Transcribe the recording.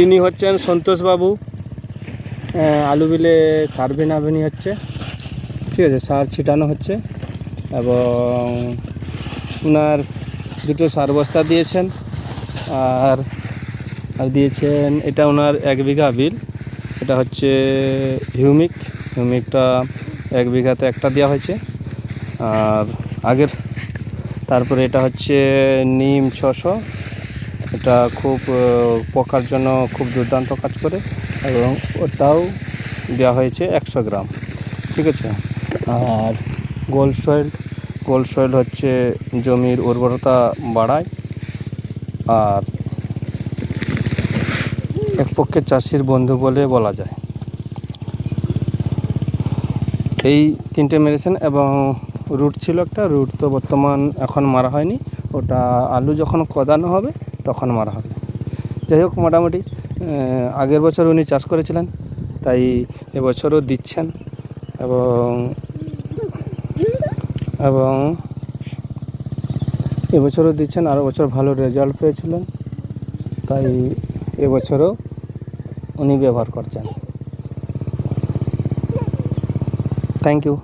ইনি হচ্ছেন সন্তোষবাবু। আলু বিলে সার ভিনাভিনি হচ্ছে, ঠিক আছে, সার ছিটানো হচ্ছে এবং ওনার দুটো সার বস্তা দিয়েছেন আর দিয়েছেন এটা ওনার 1 বিঘা বিল। এটা হচ্ছে হিউমিকটা 1 বিঘাতে একটা দেওয়া হয়েছে। আর তারপরে এটা হচ্ছে নিম 600, এটা খুব পোকার জন্য খুব দুর্দান্ত কাজ করে এবং ওটাও দেওয়া হয়েছে 100 গ্রাম, ঠিক আছে। আর গোল্ড সয়েল হচ্ছে জমির উর্বরতা বাড়ায় আর এক পক্ষে চাষির বন্ধু বলে বলা যায়। এই 3টে মেরেছেন এবং রুট ছিল একটা, রুট তো বর্তমান এখন মারা হয়নি, ওটা আলু যখন কদানো হবে তখন মারা হবে। যাই হোক, মোটামুটি আগের বছর উনি চাষ করেছিলেন, তাই এবছরও দিচ্ছেন এবং এবছরও দিচ্ছেন। আরও বছর ভালো রেজাল্ট পেয়েছিলেন, তাই এবছরও উনি ব্যবহার করছেন। Thank you.